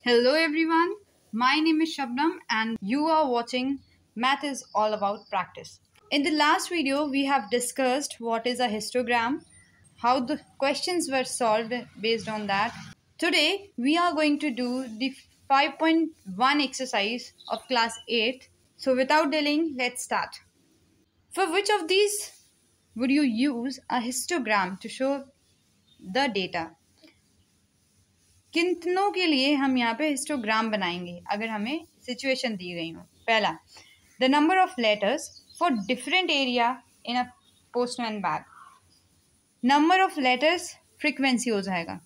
Hello everyone, my name is Shabnam and you are watching Math is All About Practice. In the last video, we have discussed what is a histogram, how the questions were solved based on that. Today, we are going to do the 5.1 exercise of class 8. So without delaying, let's start. For which of these would you use a histogram to show the data? कितनों के लिए हम यहाँ पे histogram बनाएंगे अगर हमें situation दी गई हो? पहला, the number of letters for different area in a postman bag. Number of letters frequency हो जाएगा.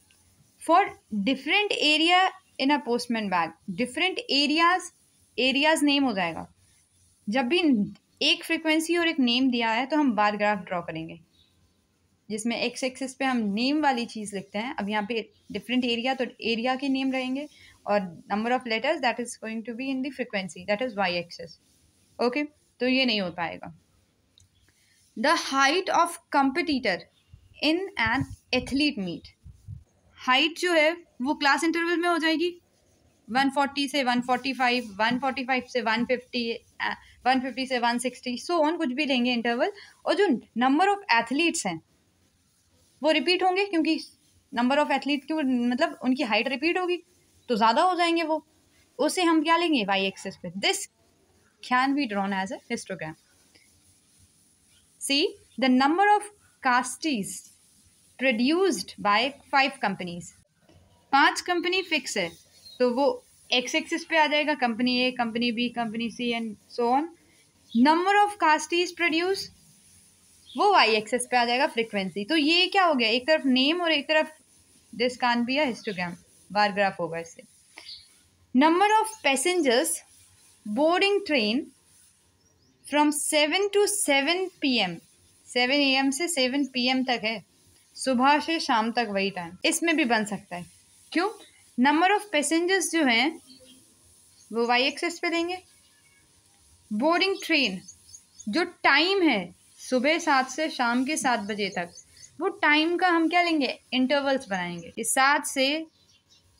For different area in a postman bag, different areas name हो जाएगा. जब भी एक फ्रीक्वेंसी और एक नेम दिया है तो हम बार ग्राफ ड्रॉ करेंगे जिसमें एक्स एक्सिस पे हम नेम वाली चीज़ लिखते हैं. अब यहाँ पे डिफरेंट एरिया तो एरिया के नेम रहेंगे और number of letters that is going to be in the frequency that is Y axis. Okay, तो ये नहीं हो पाएगा. The height of competitor in an athlete meet. Height जो है वो क्लास इंटरवल में हो जाएगी 140 से 145, 145 से 150, 150 से 160 सो ऑन, कुछ भी लेंगे इंटरवल. और जो नंबर ऑफ एथलीट्स हैं वो रिपीट होंगे क्योंकि नंबर ऑफ एथलीट की मतलब उनकी हाइट रिपीट होगी तो ज़्यादा हो जाएंगे वो. उसे हम क्या लेंगे वाई एक्सिस पे. This can be drawn as a histogram. See the number of cassettes produced by 5 companies. 5 company fix है तो वो एक्स एक्सिस पे आ जाएगा. Company A, company B, company C and so on. Number of cassettes produce वो Y axes पे आ जाएगा फ्रीक्वेंसी. तो ये क्या हो गया, एक तरफ नेम और एक तरफ this can be a histogram, bar graph होगा इससे. Number of passengers boarding train from 7 to 7 PM. 7 AM से 7 PM तक है, सुबह से शाम तक वही टाइम. इसमें भी बन सकता है. क्यों? नंबर ऑफ पैसेंजर्स जो हैं वो वाई एक्सेस पे देंगे. बोर्डिंग ट्रेन जो टाइम है सुबह 7 से शाम के 7 बजे तक, वो टाइम का हम क्या लेंगे, इंटरवल्स बनाएंगे. इस 7 से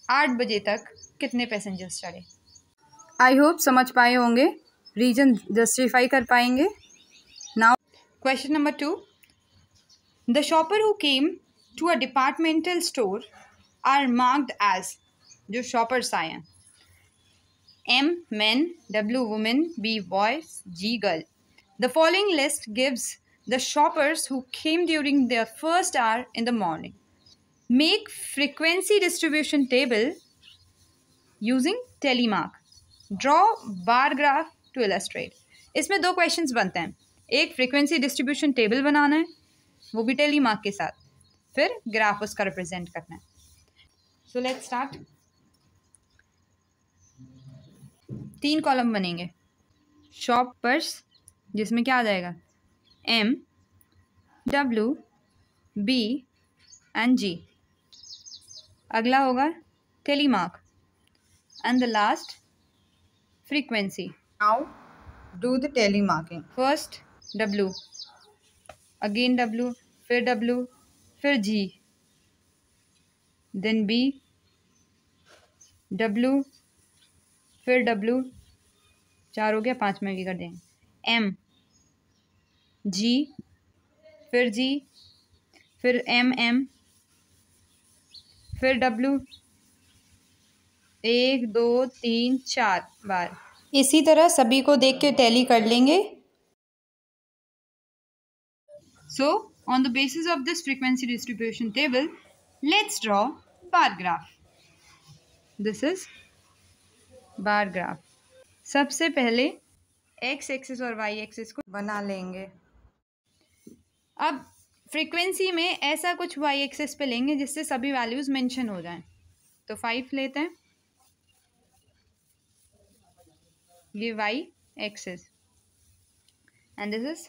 8 बजे तक कितने पैसेंजर्स चढ़े. आई होप समझ पाए होंगे, रीजन जस्टिफाई कर पाएंगे. Now question number 2. The shopper who came to a departmental store are marked as. जो शॉपर्स आए हैं, M men, W women, B boys, G girl. The following list gives the shoppers who came during their first hour in the morning. Make frequency distribution table using telemark. Draw bar graph to illustrate. इसमें 2 questions बनते हैं. एक frequency distribution table बनाना है, वो भी टेलीमार्क के साथ, फिर ग्राफ उसका रिप्रेजेंट करना है. So let's start. 3 कॉलम बनेंगे. शॉपर्स जिसमें क्या आ जाएगा, M, W, B and G. अगला होगा telemark and the last frequency. Now do the telemarking. First W, again W, फिर W, फिर G, देन B, W, फिर W, 4 हो गया, 5 में भी कर देंगे. M, G, फिर G, फिर M, फिर W, 1 2 3 4 बार. इसी तरह सभी को देख के टैली कर लेंगे. So on the basis of this frequency distribution table let's draw bar graph. This is bar graph. सबसे पहले एक्स एक्सिस और वाई एक्सिस को बना लेंगे. अब फ्रीक्वेंसी में ऐसा कुछ वाई एक्सिस पे लेंगे जिससे सभी वैल्यूज मेंशन हो जाएं. तो 5 लेते हैं, ये Y axis and this is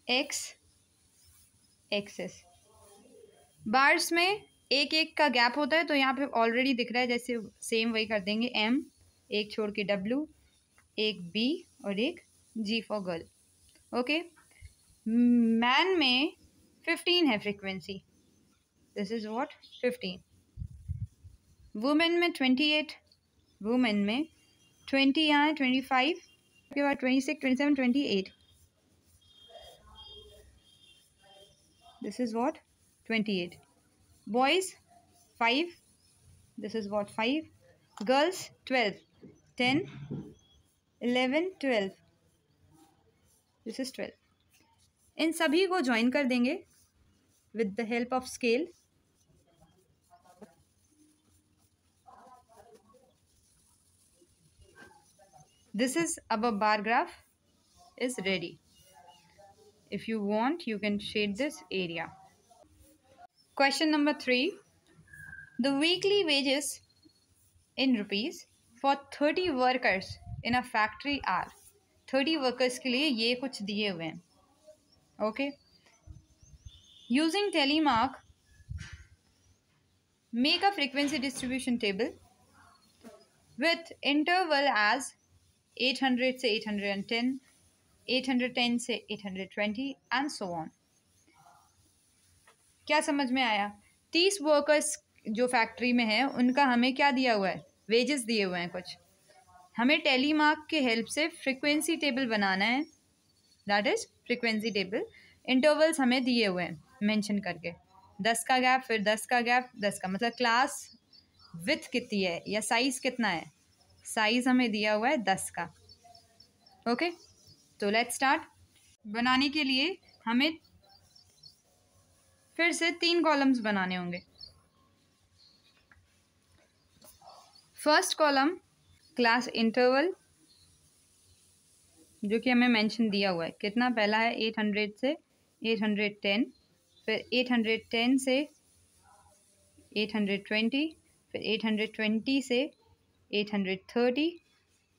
X axis. Bars में एक एक का गैप होता है तो यहाँ पे ऑलरेडी दिख रहा है, जैसे सेम वही कर देंगे. M, एक छोड़ के W, एक B और एक G for girl. Okay. Man में 15 है frequency, this is what 15. Women में 28, वुमेन में 20 यहाँ है, 25 के बाद 26, 27, 28. This is what? 28. Boys 5. This is what? 5. Girls 12. 10, 11, 12. This is 12. इन सभी को ज्वाइन कर देंगे with the help of scale. This is our bar graph is ready. If you want, you can shade this area. Question number 3. The weekly wages in rupees for 30 workers in a factory are. 30 workers के लिए ये कुछ दिए हुए हैं. Okay. Using telemark, make a frequency distribution table with interval as 800 से 810, 810 से 820 and so on. क्या समझ में आया? 30 वर्कर्स जो फैक्ट्री में है उनका हमें क्या दिया हुआ है? वेजेस दिए हुए हैं कुछ. हमें टेलीमार्क के हेल्प से फ्रीक्वेंसी टेबल बनाना है. That is frequency table. Intervals हमें दिए हुए हैं मेंशन करके. 10 का गैप, फिर 10 का गैप, 10 का मतलब क्लास विथ कितनी है या साइज कितना है. साइज हमें दिया हुआ है 10 का. ओके, तो लेट्स स्टार्ट. बनाने के लिए हमें फिर से 3 कॉलम्स बनाने होंगे. फर्स्ट कॉलम क्लास इंटरवल जो कि हमें मेंशन दिया हुआ है. कितना? पहला है 800 से 810, फिर 810 से 820, फिर 820 से 830,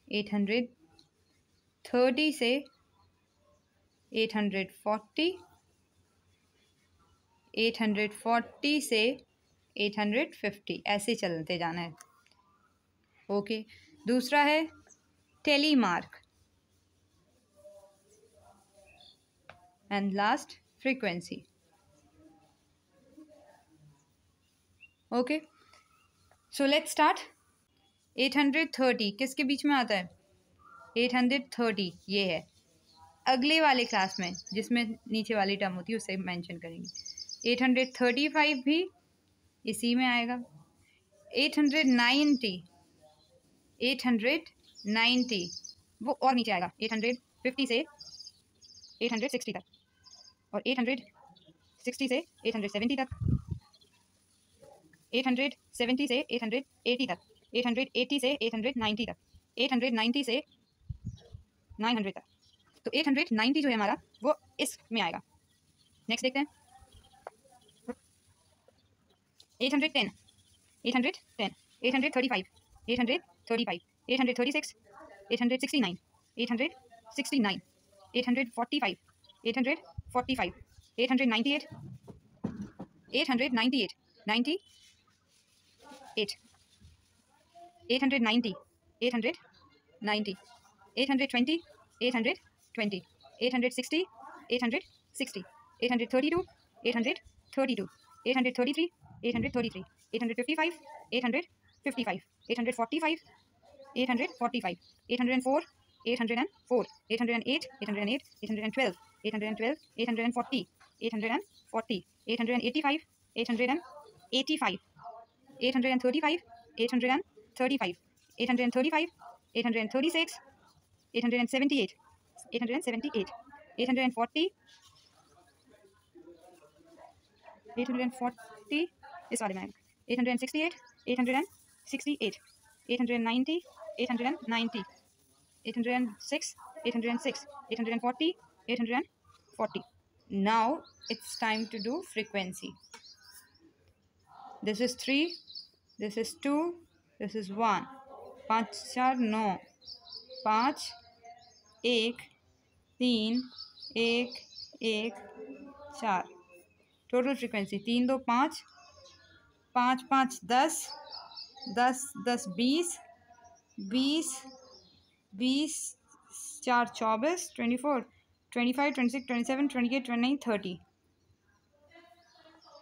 830 से 840, 840 से 850, ऐसे चलते जाना है. ओके. दूसरा है telemark and last frequency. Okay, so let's start. 830 किसके बीच में आता है? 830 ये है. अगले वाले क्लास में जिसमें नीचे वाली टर्म होती है उसे मेंशन करेंगे. 835 भी इसी में आएगा. 890 वो और नीचे आएगा. 850 से 860 तक, और 860 से 870 तक, 870 से 880 तक, 880 से 890 तक, 890 से 900 तक. तो 890 जो है हमारा वो इसमें आएगा. नेक्स्ट देखते हैं. 810, 810, 835, 835, 836, 869, 869, 845, 845, 898, 898, 98, 890, 890, 820, 820, 860, 860, 832, 832, 833, 833, 855, 855, 845, 845, 804, 804, 808, 808, 812, 812, 840, 840, 885, 885, 835, 835, 835, 836, 878, 878, 840, 840 इस वाले में आएगा. 868, 868, 890, 890, 806, 806, 840, 840. Now it's time to do frequency. This is 3, this is 2, this is 1. 5 4 9, 5 1 3 1 1 4. Total frequency 3 2 5, 5 5 10, 10 10 20, 20 20 4 24, 24, 25, 26, 27, 28, 29, 30.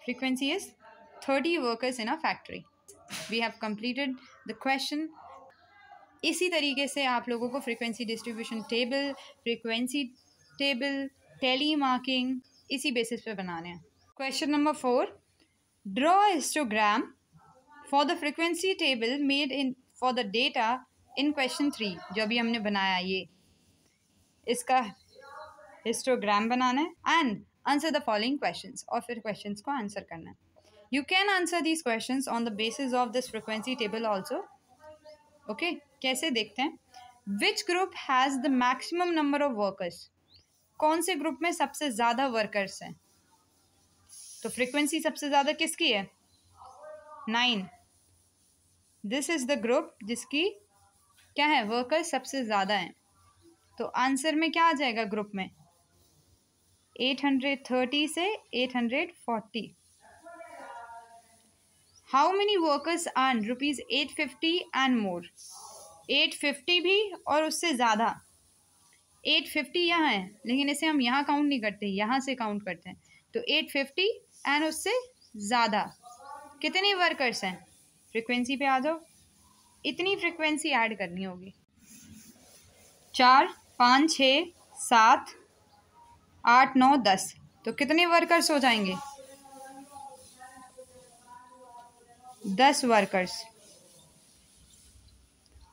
Frequency is 30 workers in a factory. We have completed the question. इसी तरीके से आप लोगों को frequency distribution table, frequency table, tally marking इसी basis पे बनाने हैं। Question number 4, draw histogram for the frequency table made in for the data in question 3। जो अभी हमने बनाया ये, इसका हिस्टोग्राम बनाना है and answer the following questions, और फिर क्वेश्चंस को आंसर करना है। You can answer these questions on the basis of this frequency table also. Okay, कैसे देखते हैं। Which group has the maximum number of workers, कौन से ग्रुप में सबसे ज़्यादा वर्कर्स हैं। तो फ्रीक्वेंसी सबसे ज़्यादा किसकी है, 9। दिस इज द ग्रुप जिसकी क्या है, वर्कर्स सबसे ज़्यादा हैं। तो आंसर में क्या आ जाएगा ग्रुप में, 830 से 840। How many workers earn rupees 850 and more, 850 भी और उससे ज़्यादा। 850 यहाँ है लेकिन इसे हम यहाँ काउंट नहीं करते, यहाँ से काउंट करते हैं। तो 850 एंड उससे ज़्यादा कितने वर्कर्स हैं, फ्रीक्वेंसी पे आ जाओ। इतनी फ्रीक्वेंसी ऐड करनी होगी, 4, 5, 6, 7, 8, 9, 10। तो कितने वर्कर्स हो जाएंगे, 10 workers.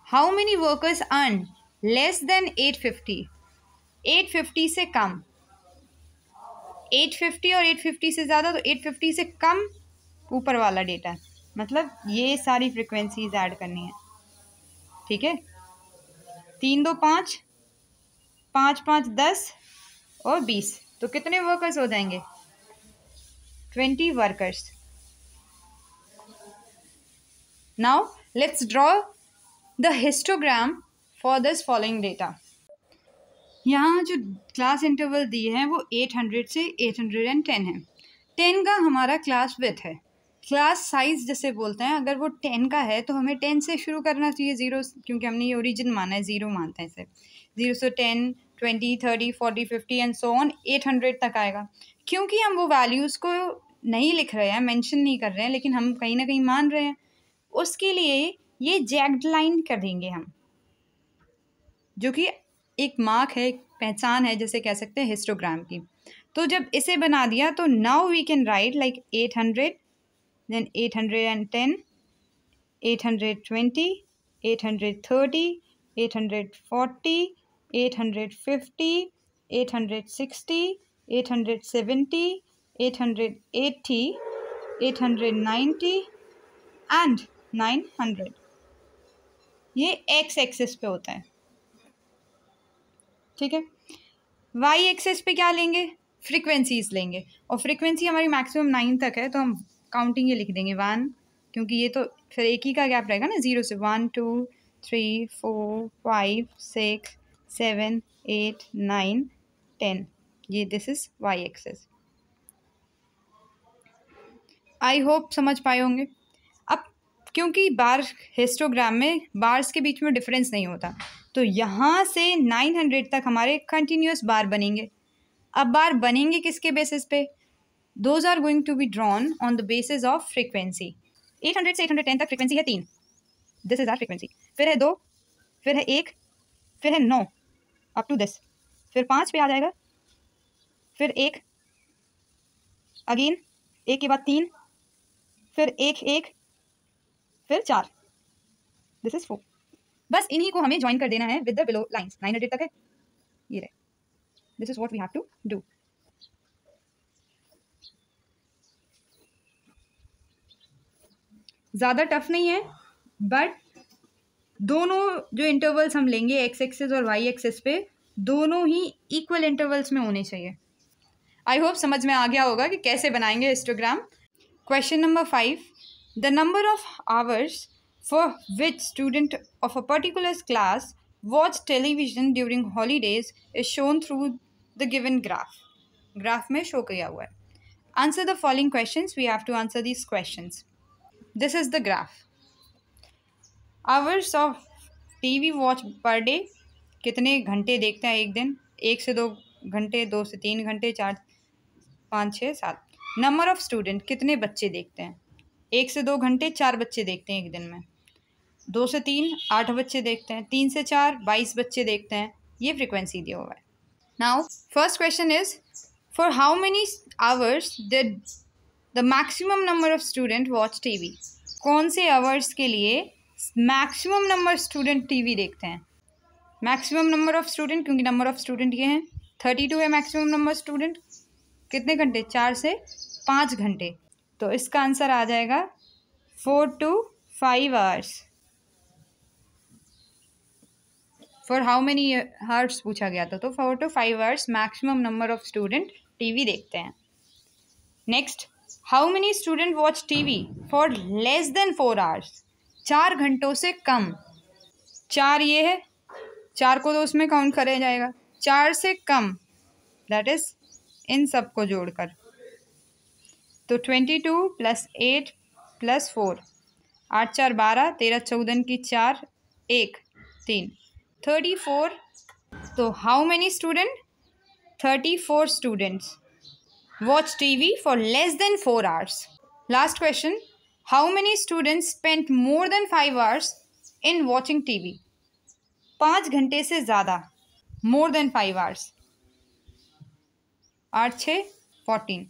How many workers earn less than 850, 850 से कम। 850 और 850 से ज़्यादा, तो 850 से कम ऊपर वाला डेटा, मतलब ये सारी फ्रीक्वेंसीज ऐड करनी है। ठीक है, 3, 2, 5, 5, 5, 10 और 20। तो कितने वर्कर्स हो जाएंगे, 20 workers. Now let's draw the histogram for this following data. यहाँ जो क्लास इंटरवल दिए हैं वो 800 से 810 है। 10 का हमारा क्लास विड्थ है, क्लास साइज जैसे बोलते हैं। अगर वो 10 का है तो हमें 10 से शुरू करना चाहिए, 0, क्योंकि हमने ये ओरिजिन माना है, 0 मानते हैं इसे। 0 से 10, 20, 30, 40, 50 एंड सो ऑन 800 तक आएगा। क्योंकि हम वो वैल्यूज़ को नहीं लिख रहे हैं, मेंशन नहीं कर रहे हैं, लेकिन हम कहीं ना कहीं मान रहे हैं, उसके लिए ये जैग्ड लाइन कर देंगे हम, जो कि एक मार्क है, एक पहचान है, जैसे कह सकते हैं हिस्टोग्राम की। तो जब इसे बना दिया तो now we can write like 800, then 810, 820, 830, 840, 850, 860, 870, 880, 890 and 900। ये एक्स एक्सिस पे होता है। ठीक है, वाई एक्सिस पे क्या लेंगे, फ्रीक्वेंसीज लेंगे, और फ्रीक्वेंसी हमारी मैक्सिमम 9 तक है, तो हम काउंटिंग ये लिख देंगे 1, क्योंकि ये तो फिर एक ही का गैप रहेगा ना, 0 से 1, 2, 3, 4, 5, 6, 7, 8, 9, 10। ये this is Y axis. I hope समझ पाए होंगे। अब क्योंकि बार हिस्टोग्राम में बार्स के बीच में डिफरेंस नहीं होता, तो यहाँ से 900 तक हमारे कंटिन्यूस बार बनेंगे। अब बार बनेंगे किसके बेसिस पे, those are going to be drawn on the basis of frequency. 800 से 810 तक फ्रीक्वेंसी है 3, दिस इज आर फ्रीक्वेंसी। फिर है 2, फिर है 1, फिर है 9 अप टू दिस, फिर 5 पे आ जाएगा, फिर 1 अगेन, 1 के बाद 3, फिर 1, 1, फिर 4, दिस इज 4। बस इन्हीं को हमें ज्वाइन कर देना है विद द बिलो लाइंस। 900 तक है, ये रहे, this is what we have to do. ज़्यादा टफ नहीं है, बट दोनों जो इंटरवल्स हम लेंगे एक्स एक्सिस और वाई एक्सिस पे, दोनों ही इक्वल इंटरवल्स में होने चाहिए। आई होप समझ में आ गया होगा कि कैसे बनाएंगे histogram. Question number 5, the number of hours for which student of a particular class watch television during holidays is shown through the given graph. Graph में शो किया हुआ है। Answer the following questions, we have to answer these questions. This is the graph. Hours of TV watch per day, कितने घंटे देखते हैं एक दिन, 1 से 2 घंटे, 2 से 3 घंटे, 4, 5, 6, 7। नंबर ऑफ स्टूडेंट, कितने बच्चे देखते हैं, 1 से 2 घंटे 4 बच्चे देखते हैं एक दिन में। 2 से 3 8 बच्चे देखते हैं, 3 से 4 22 बच्चे देखते हैं। ये फ्रीक्वेंसी दिया हुआ है। Now first question is, for how many hours did the maximum number of student watch TV? कौन से आवर्स के लिए मैक्सिमम नंबर स्टूडेंट टीवी देखते हैं? मैक्सिमम नंबर ऑफ स्टूडेंट, क्योंकि नंबर ऑफ स्टूडेंट ये हैं 32 है मैक्सिमम नंबर स्टूडेंट। कितने घंटे? 4 से 5 घंटे। तो इसका आंसर आ जाएगा 4 to 5 hours. For how many hours पूछा गया था, तो 4 to 5 hours maximum number of student TV देखते हैं। Next, how many student watch TV for less than 4 hours? 4 घंटों से कम। 4 ये है, 4 को तो उसमें काउंट करा जाएगा। 4 से कम, दैट इज इन सब को जोड़कर, तो 22 + 8 + 4, 8 4 12, 13 14 की 4 1 3 34। तो how many student? 34 students watch TV for less than 4 hours. Last question, how many students spend more than 5 hours in watching TV? 5 घंटे से ज़्यादा, मोर देन 5 आवर्स। 8 6 14,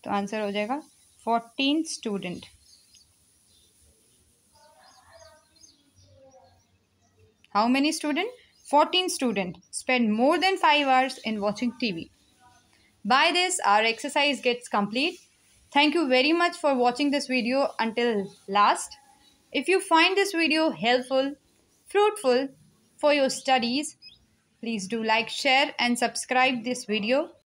तो आंसर हो जाएगा 14 student. How many student? 14 student spend more than 5 hours in watching TV. By this, our exercise gets complete. Thank you very much for watching this video until last. If you find this video helpful, fruitful for your studies, please do like, share and subscribe this video.